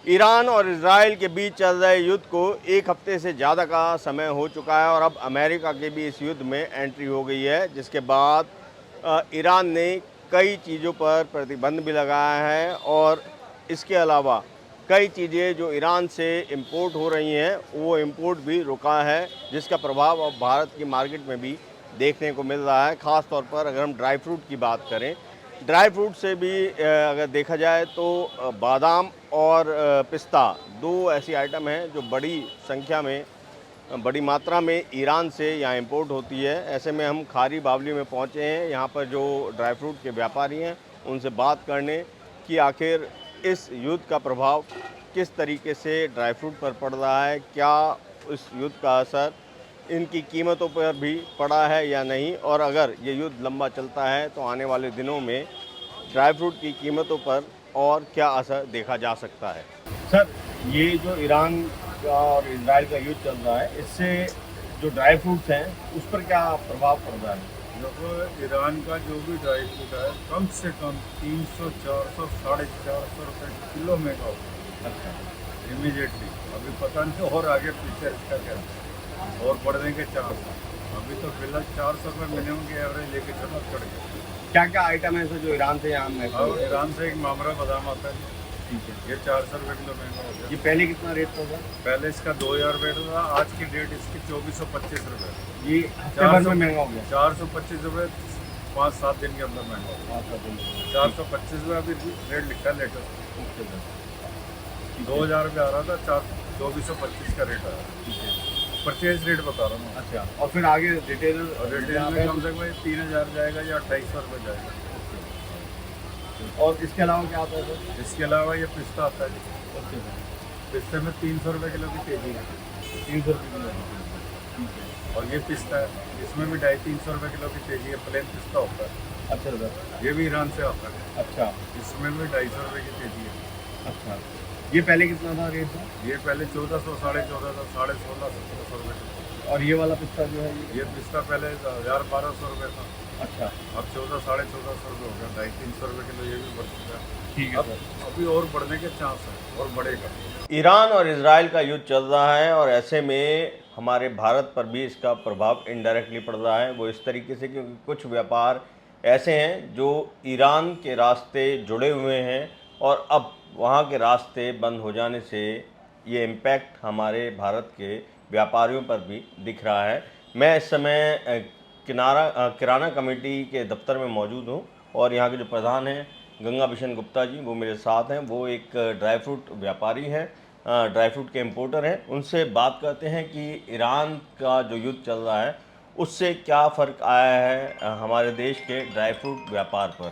Iran और Israel के बीच चल रहे युद्ध को एक हफ्ते से ज़्यादा का समय हो चुका है और अब अमेरिका की भी इस युद्ध में एंट्री हो गई है, जिसके बाद ईरान ने कई चीज़ों पर प्रतिबंध भी लगाया है और इसके अलावा कई चीज़ें जो ईरान से इंपोर्ट हो रही हैं वो इंपोर्ट भी रुका है, जिसका प्रभाव अब भारत की मार्केट में भी देखने को मिल रहा है। ख़ास तौर पर अगर हम ड्राई फ्रूट की बात करें, ड्राई फ्रूट से भी अगर देखा जाए तो बादाम और पिस्ता दो ऐसी आइटम हैं जो बड़ी संख्या में, बड़ी मात्रा में ईरान से यहाँ इंपोर्ट होती है। ऐसे में हम खारी बावली में पहुँचे हैं, यहाँ पर जो ड्राई फ्रूट के व्यापारी हैं उनसे बात करने कि आखिर इस युद्ध का प्रभाव किस तरीके से ड्राई फ्रूट पर पड़ रहा है, क्या इस युद्ध का असर इनकी कीमतों पर भी पड़ा है या नहीं, और अगर ये युद्ध लंबा चलता है तो आने वाले दिनों में ड्राई फ्रूट की कीमतों पर और क्या असर देखा जा सकता है। सर, ये जो ईरान का और इजराइल का युद्ध चल रहा है, इससे जो ड्राई फ्रूट्स हैं उस पर क्या प्रभाव पड़ रहा है? देखो, ईरान का जो भी ड्राई फ्रूट है कम से कम 300, 400, 450 रुपये किलो महंगा होगा। अच्छा। इमीडिएटली अभी पता नहीं और आगे पीछे इसका क्या और बढ़ने के चांस हैं। अभी तो फिलहाल 400 रुपये मिनिमम की एवरेज लेके चलना पड़ गया। क्या क्या आइटम है सर जो ईरान से यहाँ में? और ईरान से एक मामरा बादाम आता है, ठीक है। ये 400 रुपये किलो महंगा हो गया। ये पहले कितना रेट था सर? पहले इसका 2000 रुपये था, आज की डेट इसकी 2425 रुपये। ये हफ्ते भर में महंगा हो गया? 425 रुपये 5-7 दिन के अंदर महंगा हो गया। 425 रुपये अभी रेट लिखा है लेटेस्ट। 2000 रुपये आ रहा था, 2425 का रेट आया। परचेज रेट बता रहा हूँ। अच्छा, और फिर आगे रिटेल में कम से कम 3000 जाएगा या 2800 रुपये जाएगा। और इसके अलावा क्या आता है सर? इसके अलावा ये पिस्ता आता है जी। पिस्ते में 300 रुपये किलो की तेजी है। 300 रुपये किलो। और ये पिस्ता है, इसमें भी 250-300 रुपये किलो की तेजी है। प्लेन पिस्ता होता है। अच्छा सर। ये भी ईरान से आता है। अच्छा। इसमें भी 250 रुपये की तेजी है। अच्छा, ये पहले कितना था रेट था? ये पहले 1400, 1450, 1650, 1700 रुपये। और ये वाला पिस्ता जो है ये पिस्ता पहले 1200 रुपये था। अच्छा, अब 1400, 1450 रुपये हो गया। 250-300 रुपये किलो ये भी बढ़ चुका है। ठीक है सर। अभी और बढ़ने के चांस है और बढ़ेगा। ईरान और इजराइल का युद्ध चल रहा है और ऐसे में हमारे भारत पर भी इसका प्रभाव इनडायरेक्टली पड़ रहा है। वो इस तरीके से क्योंकि कुछ व्यापार ऐसे हैं जो ईरान के रास्ते जुड़े हुए हैं और अब वहाँ के रास्ते बंद हो जाने से ये इम्पैक्ट हमारे भारत के व्यापारियों पर भी दिख रहा है। मैं इस समय किराना कमेटी के दफ्तर में मौजूद हूँ और यहाँ के जो प्रधान हैं गंगा बिशन गुप्ता जी, वो मेरे साथ हैं। वो एक ड्राई फ्रूट व्यापारी हैं, ड्राई फ्रूट के इंपोर्टर हैं। उनसे बात करते हैं कि ईरान का जो युद्ध चल रहा है उससे क्या फ़र्क आया है हमारे देश के ड्राई फ्रूट व्यापार पर।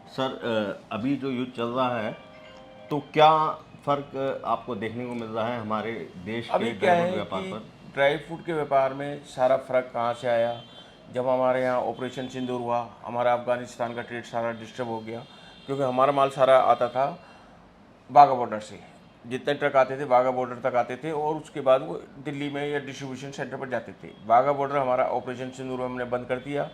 सर, अभी जो युद्ध चल रहा है तो क्या फ़र्क आपको देखने को मिल रहा है हमारे देश अभी के क्या ड्राई फ्रूट है व्यापार कि पर? ड्राई फ्रूट के व्यापार में सारा फ़र्क कहाँ से आया? जब हमारे यहाँ ऑपरेशन सिंदूर हुआ, हमारा अफ़गानिस्तान का ट्रेड सारा डिस्टर्ब हो गया, क्योंकि हमारा माल सारा आता था बाघा बॉर्डर से। जितने ट्रक आते थे बाघा बॉर्डर तक आते थे और उसके बाद वो दिल्ली में या डिस्ट्रीब्यूशन सेंटर पर जाते थे। बाघा बॉर्डर हमारा ऑपरेशन सिंदूर में हमने बंद कर दिया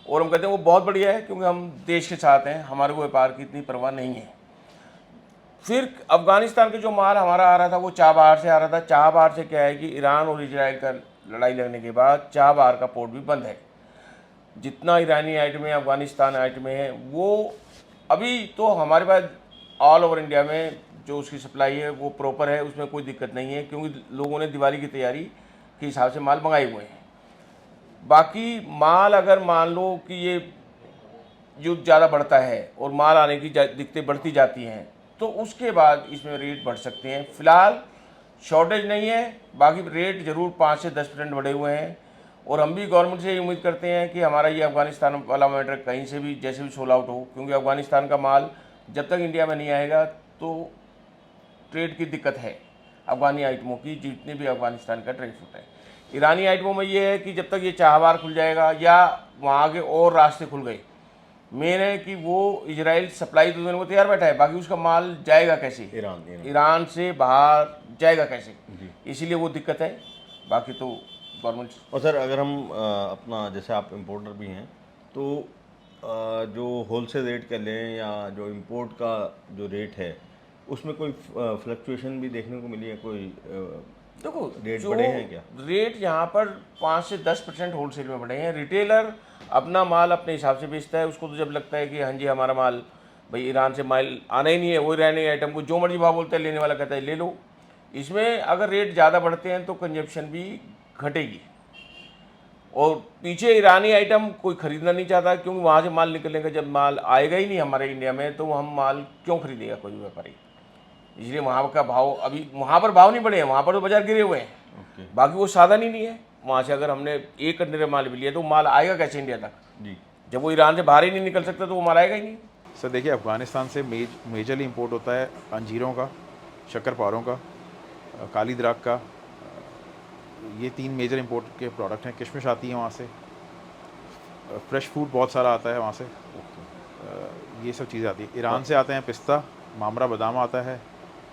और हम कहते हैं वो बहुत बढ़िया है, क्योंकि हम देश के साथ हैं, हमारे को व्यापार की इतनी परवाह नहीं है। फिर अफ़गानिस्तान के जो माल हमारा आ रहा था वो चाबहार से आ रहा था। चाबहार से क्या है कि ईरान और इजराइल का लड़ाई लगने के बाद चाबहार का पोर्ट भी बंद है। जितना ईरानी आइटमें अफ़गानिस्तान आइटमें हैं वो अभी तो हमारे पास ऑल ओवर इंडिया में जो उसकी सप्लाई है वो प्रॉपर है, उसमें कोई दिक्कत नहीं है, क्योंकि लोगों ने दिवाली की तैयारी के हिसाब से माल मंगाए हुए हैं। बाकी माल अगर मान लो कि ये युद्ध ज़्यादा बढ़ता है और माल आने की दिक्कतें बढ़ती जाती हैं तो उसके बाद इसमें रेट बढ़ सकते हैं। फ़िलहाल शॉर्टेज नहीं है, बाकी रेट ज़रूर 5 से 10% बढ़े हुए हैं और हम भी गवर्नमेंट से ये उम्मीद करते हैं कि हमारा ये अफ़गानिस्तान वाला मैटर कहीं से भी जैसे भी सोल आउट हो, क्योंकि अफ़गानिस्तान का माल जब तक इंडिया में नहीं आएगा तो ट्रेड की दिक्कत है अफ़गानी आइटमों की, जितने भी अफ़गानिस्तान का ट्रेड फ्रूट है। ईरानी आइटमों में ये है कि जब तक ये चाबहार खुल जाएगा या वहाँ के और रास्ते खुल गए, मेन है कि वो इजराइल सप्लाई तो देने को तैयार बैठा है, बाकी उसका माल जाएगा कैसे? ईरान से बाहर जाएगा कैसे? इसीलिए वो दिक्कत है, बाकी तो गवर्नमेंट। और सर, अगर हम अपना, जैसे आप इंपोर्टर भी हैं, तो जो होलसेल रेट का लें या जो इंपोर्ट का जो रेट है उसमें कोई फ्लक्चुएशन भी देखने को मिली है, कोई देखो रेट जो बढ़े हैं क्या? रेट यहाँ पर 5 से 10% होलसेल में बढ़े हैं। रिटेलर अपना माल अपने हिसाब से बेचता है, उसको तो जब लगता है कि हाँ जी हमारा माल भाई ईरान से माल आना ही नहीं है, वही रहने आइटम को जो मर्जी भाव बोलता है, लेने वाला कहता है ले लो। इसमें अगर रेट ज़्यादा बढ़ते हैं तो कंजप्शन भी घटेगी, और पीछे ईरानी आइटम कोई ख़रीदना नहीं चाहता, क्योंकि वहाँ से माल निकलेगा, जब माल आएगा ही नहीं हमारे इंडिया में तो हम माल क्यों खरीदेगा कोई व्यापारी। इसलिए वहाँ का भाव अभी वहाँ पर भाव नहीं बढ़े हैं, वहाँ पर तो बाजार गिरे हुए हैं। बाकी वो साधन ही नहीं है वहाँ से। अगर हमने एक कंटेनर माल भी लिया तो माल आएगा कैसे इंडिया तक? जी। जब वो ईरान से बाहर ही नहीं निकल सकता तो वो माल आएगा ही नहीं। सर देखिए, अफ़गानिस्तान से मेजरली इंपोर्ट होता है अंजीरों का, शक्करपारों का, काली द्राख का। ये 3 मेजर इंपोर्ट के प्रोडक्ट हैं। किशमिश आती है वहाँ से, फ्रेश फूड बहुत सारा आता है वहाँ से। ये सब चीज़ें आती है। ईरान से आते हैं पिस्ता, मामरा बादाम आता है,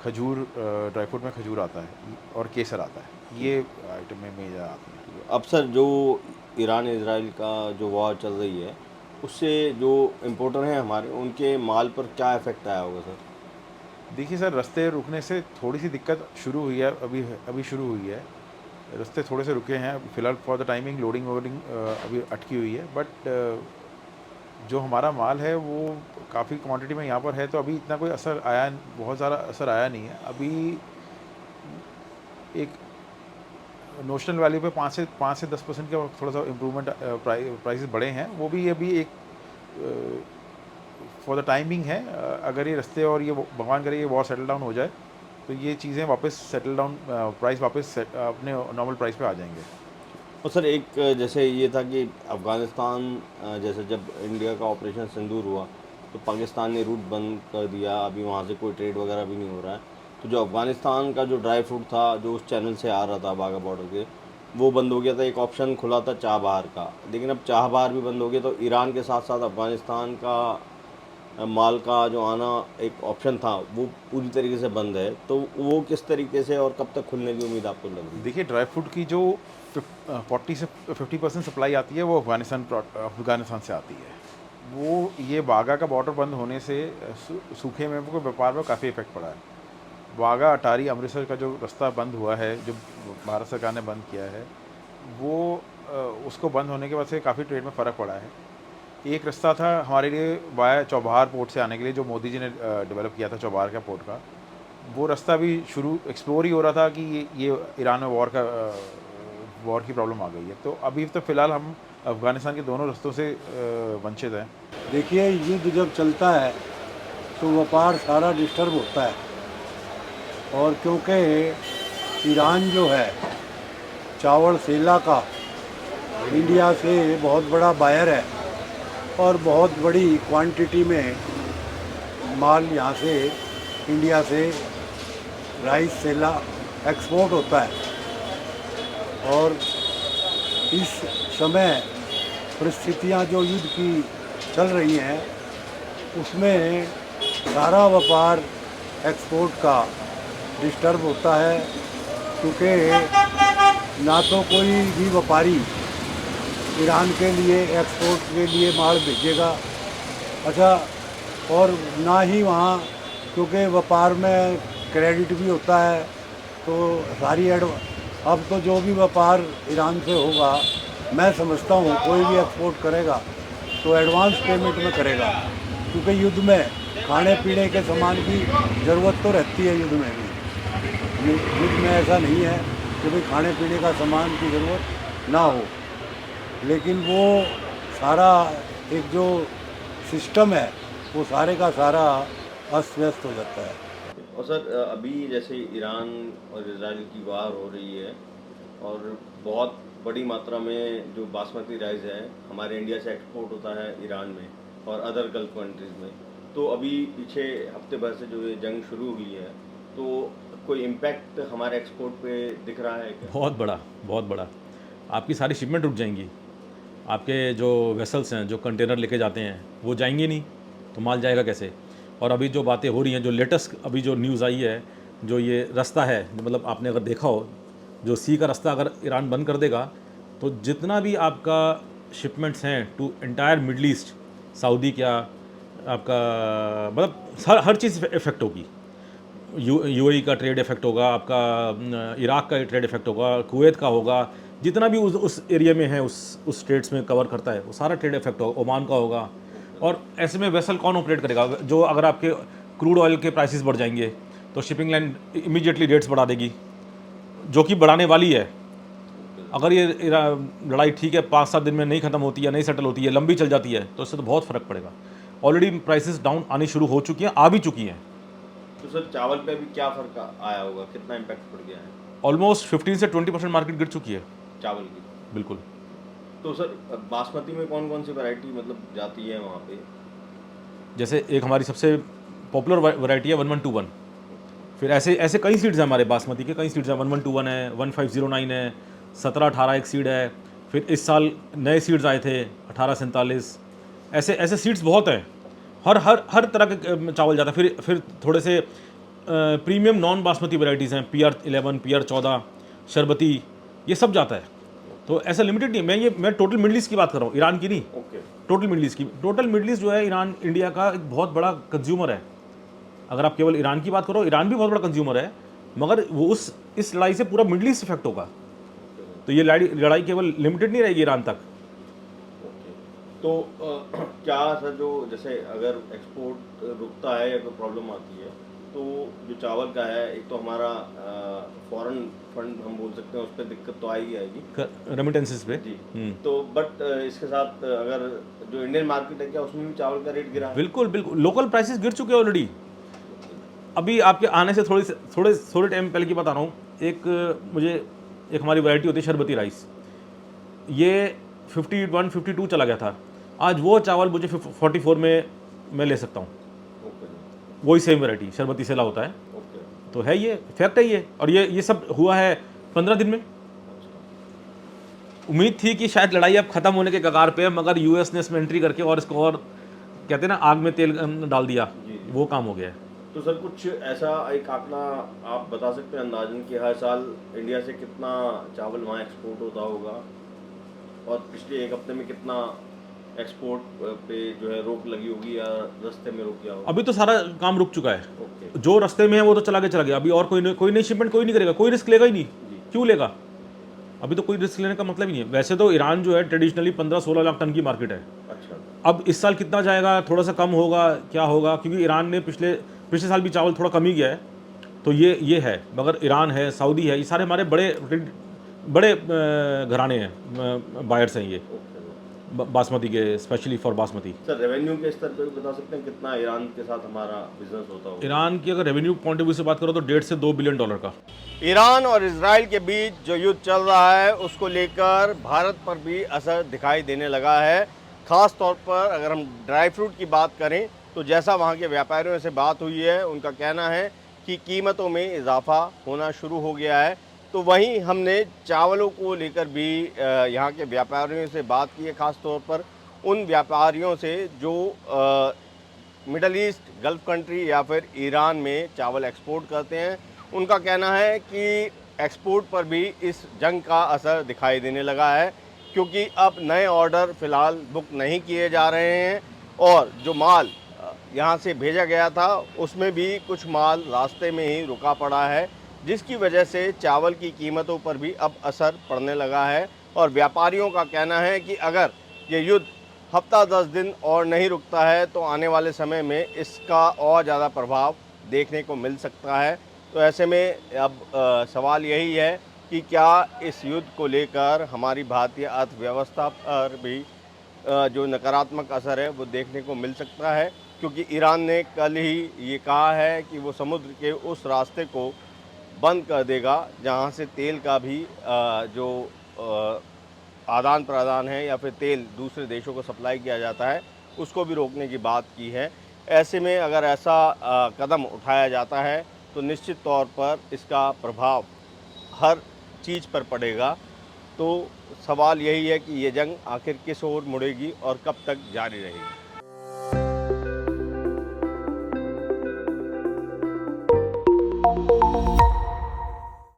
खजूर, ड्राई फ्रूट में खजूर आता है, और केसर आता है। ये आइटम में मेजर आती है। अब सर जो ईरान इजराइल का जो वॉर चल रही है, उससे जो इम्पोर्टर हैं हमारे, उनके माल पर क्या इफेक्ट आया होगा सर? देखिए सर, रास्ते रुकने से थोड़ी सी दिक्कत शुरू हुई है, अभी शुरू हुई है। रास्ते थोड़े से रुके हैं फ़िलहाल। फॉर द टाइमिंग लोडिंग अभी अटकी हुई है, बट जो हमारा माल है वो काफ़ी क्वांटिटी में यहाँ पर है, तो अभी इतना कोई असर आया, बहुत ज़्यादा असर आया नहीं है। अभी एक नोशनल वैल्यू पे 5 से 10% का थोड़ा सा इम्प्रूवमेंट, प्राइसेस बढ़े हैं। वो भी अभी एक फॉर द टाइमिंग है। अगर ये रास्ते और ये भगवान करे ये वॉर सेटल डाउन हो जाए तो ये चीज़ें वापस सेटल डाउन, प्राइस वापस अपने नॉर्मल प्राइस पे आ जाएंगे। और सर एक जैसे ये था कि अफ़गानिस्तान जैसे जब इंडिया का ऑपरेशन सिंदूर हुआ तो पाकिस्तान ने रूट बंद कर दिया, अभी वहाँ से कोई ट्रेड वगैरह भी नहीं हो रहा है। तो जो अफ़गानिस्तान का जो ड्राई फ्रूट था जो उस चैनल से आ रहा था बाघा बॉर्डर के, वो बंद हो गया था। एक ऑप्शन खुला था चाबहार का, लेकिन अब चाबहार भी बंद हो गया। तो ईरान के साथ साथ अफ़गानिस्तान का माल का जो आना एक ऑप्शन था वो पूरी तरीके से बंद है। तो वो किस तरीके से और कब तक खुलने की उम्मीद आपको लग रही है? देखिए, ड्राई फ्रूट की जो 40 से 50% सप्लाई आती है वो अफ़गानिस्तान से आती है। वो ये बागा का बॉर्डर बंद होने से सूखे मेवों के व्यापार में काफ़ी इफेक्ट पड़ा है। बागा अटारी अमृतसर का जो रास्ता बंद हुआ है, जो भारत सरकार ने बंद किया है, वो उसको बंद होने के बाद से काफ़ी ट्रेड में फ़र्क पड़ा है। एक रास्ता था हमारे लिए वाया चौबहार पोर्ट से आने के लिए, जो मोदी जी ने डेवलप किया था चौबहार का पोर्ट का। वो रास्ता भी एक्सप्लोर ही हो रहा था कि ये ईरान में वॉर की प्रॉब्लम आ गई है। तो अभी तो फ़िलहाल हम अफ़गानिस्तान के दोनों रास्तों से वंचित हैं। देखिए, युद्ध जब चलता है तो व्यापार सारा डिस्टर्ब होता है, और क्योंकि ईरान जो है चावल सेला का इंडिया से बहुत बड़ा बायर है, और बहुत बड़ी क्वांटिटी में माल यहाँ से इंडिया से राइस सेला एक्सपोर्ट होता है। और इस समय परिस्थितियाँ जो युद्ध की चल रही हैं उसमें सारा व्यापार एक्सपोर्ट का डिस्टर्ब होता है, क्योंकि ना तो कोई भी व्यापारी ईरान के लिए एक्सपोर्ट के लिए माल भेजेगा, अच्छा, और ना ही वहाँ, क्योंकि व्यापार में क्रेडिट भी होता है। तो सारी अब तो जो भी व्यापार ईरान से होगा, मैं समझता हूँ कोई भी एक्सपोर्ट करेगा तो एडवांस पेमेंट में करेगा, क्योंकि युद्ध में खाने पीने के सामान की ज़रूरत तो रहती है। युद्ध में भी, युद्ध में ऐसा नहीं है कि भाई खाने पीने का सामान की ज़रूरत ना हो, लेकिन वो सारा एक जो सिस्टम है वो सारे का सारा अस्त व्यस्त हो जाता है। और सर अभी जैसे ईरान और इजराइल की वार हो रही है और बहुत बड़ी मात्रा में जो बासमती राइस है हमारे इंडिया से एक्सपोर्ट होता है ईरान में और अदर गल्फ कंट्रीज़ में, तो अभी पीछे हफ्ते भर से जो ये जंग शुरू हुई है तो कोई इम्पैक्ट हमारे एक्सपोर्ट पे दिख रहा है क्या? बहुत बड़ा। आपकी सारी शिपमेंट रुक जाएंगी, आपके जो वेसल्स हैं जो कंटेनर लेके जाते हैं वो जाएंगे नहीं, तो माल जाएगा कैसे? और अभी जो बातें हो रही हैं, जो लेटेस्ट अभी जो न्यूज़ आई है, जो ये रास्ता है, मतलब आपने अगर देखा हो, जो सी का रास्ता अगर ईरान बंद कर देगा तो जितना भी आपका शिपमेंट्स हैं to entire Middle East, Saudi क्या आपका, मतलब हर चीज़ इफ़ेक्ट होगी। यूएई का ट्रेड इफेक्ट होगा, आपका इराक का ट्रेड इफेक्ट होगा, कुवैत का होगा, जितना भी उस एरिया में है, उस स्टेट्स में कवर करता है, वो सारा ट्रेड इफेक्ट होगा, ओमान का होगा। और ऐसे में वेसल कौन ऑपरेट करेगा? जो अगर आपके क्रूड ऑयल के प्राइसेस बढ़ जाएंगे तो शिपिंग लाइन इमीडिएटली रेट्स बढ़ा देगी, जो कि बढ़ाने वाली है। अगर ये लड़ाई ठीक है 5-7 दिन में नहीं ख़त्म होती है, नहीं सेटल होती है, लंबी चल जाती है, तो इससे तो बहुत फ़र्क पड़ेगा। ऑलरेडी प्राइसेस डाउन आनी शुरू हो चुकी हैं, आ भी चुकी हैं। तो सर चावल पे भी क्या फ़र्क आया होगा, कितना इम्पैक्ट पड़ गया है ऑलमोस्ट 15 से 20% मार्केट गिर चुकी है चावल की? बिल्कुल। तो सर बासमती में कौन कौन सी वैरायटी मतलब जाती है वहाँ पे? जैसे एक हमारी सबसे पॉपुलर वैरायटी है 1121। फिर ऐसे कई सीड्स हैं हमारे बासमती के, कई सीड्स हैं। 1121 है, 1509 है, 1718 एक सीड है। फिर इस साल नए सीड्स आए थे 1847। ऐसे सीड्स बहुत हैं। हर तरह के चावल जाता है। फिर थोड़े से प्रीमियम नॉन बासमती वैरायटीज़ हैं, PR11, PR14, शरबती, ये सब जाता है। तो ऐसा लिमिटेड नहीं है। मैं टोटल मिडल ईस्ट की बात कर रहा हूँ, ईरान की नहीं। ओके। टोटल मिडल ईस्ट की। टोटल मिडल ईस्ट जो है, ईरान इंडिया का एक बहुत बड़ा कंज्यूमर है। अगर आप केवल ईरान की बात करो, ईरान भी बहुत बड़ा कंज्यूमर है, मगर वो इस लड़ाई से पूरा मिडल ईस्ट इफेक्ट होगा। तो ये लड़ाई केवल लिमिटेड नहीं रहेगी ईरान तक। तो क्या सर, जो जैसे अगर एक्सपोर्ट रुकता है या कोई प्रॉब्लम आती है, तो जो चावल का है, एक तो हमारा फॉरेन फंड हम बोल सकते हैं, उस पर दिक्कत तो आएगी रेमिटेंसेस पे जी। तो बट इसके साथ अगर जो इंडियन मार्केट है, क्या उसमें भी चावल का रेट गिरा है? बिल्कुल बिल्कुल, लोकल प्राइसेस गिर चुके हैं ऑलरेडी। अभी आपके आने से थोड़े टाइम पहले की बता रहा हूँ। एक हमारी वैरायटी होती है शरबती राइस, ये 51, 52 चला गया था। आज वो चावल मुझे 44 में मैं ले सकता हूँ। वही सेम वैरायटी शरबती सेला होता है। तो है, ये फैक्ट है ये। और ये सब हुआ है 15 दिन में। उम्मीद थी कि शायद लड़ाई अब खत्म होने के कगार पे है, मगर यूएस ने इसमें एंट्री करके और इसको, और कहते हैं ना, आग में तेल डाल दिया। वो काम हो गया है। तो सर कुछ ऐसा एक आंकड़ा आप बता सकते हैं अंदाजन कि हर साल इंडिया से कितना चावल वहाँ एक्सपोर्ट होता होगा, और पिछले एक हफ्ते में कितना एक्सपोर्ट पे जो है रोक लगी होगी या रास्ते में रुक गया होगा? अभी तो सारा काम रुक चुका है। ओके। जो रास्ते में है वो तो चला गया। अभी और कोई नई शिपमेंट कोई नहीं करेगा, कोई रिस्क लेगा ही नहीं। क्यों लेगा? अभी तो कोई रिस्क लेने का मतलब ही नहीं है। वैसे तो ईरान जो है ट्रेडिशनली 15-16 लाख टन की मार्केट है। अच्छा। अब इस साल कितना जाएगा, थोड़ा सा कम होगा, क्या होगा, क्योंकि ईरान ने पिछले साल भी चावल थोड़ा कम ही गया है। तो ये है। मगर ईरान है, सऊदी है, ये सारे हमारे बड़े घराने हैं, बायर्स हैं ये बासमती के, specially for basmati. Sir revenue के स्तर पे भी बता सकते हैं कितना ईरान के साथ हमारा बिजनेस होता होगा? ईरान की अगर रेवेन्यू पॉइंट ऑफ व्यू से बात करो तो $1.5 से $2 बिलियन का। ईरान और इजराइल के बीच जो युद्ध चल रहा है, उसको लेकर भारत पर भी असर दिखाई देने लगा है। ख़ास तौर पर अगर हम ड्राई फ्रूट की बात करें, तो जैसा वहाँ के व्यापारियों से बात हुई है, उनका कहना है कि कीमतों में इजाफा होना शुरू हो गया है। तो वहीं हमने चावलों को लेकर भी यहाँ के व्यापारियों से बात की है, ख़ास तौर पर उन व्यापारियों से जो मिडल ईस्ट, गल्फ़ कंट्री या फिर ईरान में चावल एक्सपोर्ट करते हैं। उनका कहना है कि एक्सपोर्ट पर भी इस जंग का असर दिखाई देने लगा है, क्योंकि अब नए ऑर्डर फ़िलहाल बुक नहीं किए जा रहे हैं, और जो माल यहाँ से भेजा गया था उसमें भी कुछ माल रास्ते में ही रुका पड़ा है, जिसकी वजह से चावल की कीमतों पर भी अब असर पड़ने लगा है। और व्यापारियों का कहना है कि अगर ये युद्ध हफ्ता 10 दिन और नहीं रुकता है, तो आने वाले समय में इसका और ज़्यादा प्रभाव देखने को मिल सकता है। तो ऐसे में अब सवाल यही है कि क्या इस युद्ध को लेकर हमारी भारतीय अर्थव्यवस्था पर भी जो नकारात्मक असर है वो देखने को मिल सकता है, क्योंकि ईरान ने कल ही ये कहा है कि वो समुद्र के उस रास्ते को बंद कर देगा जहाँ से तेल का भी जो आदान प्रदान है या फिर तेल दूसरे देशों को सप्लाई किया जाता है, उसको भी रोकने की बात की है। ऐसे में अगर ऐसा कदम उठाया जाता है तो निश्चित तौर पर इसका प्रभाव हर चीज़ पर पड़ेगा। तो सवाल यही है कि ये जंग आखिर किस ओर मुड़ेगी और कब तक जारी रहेगी।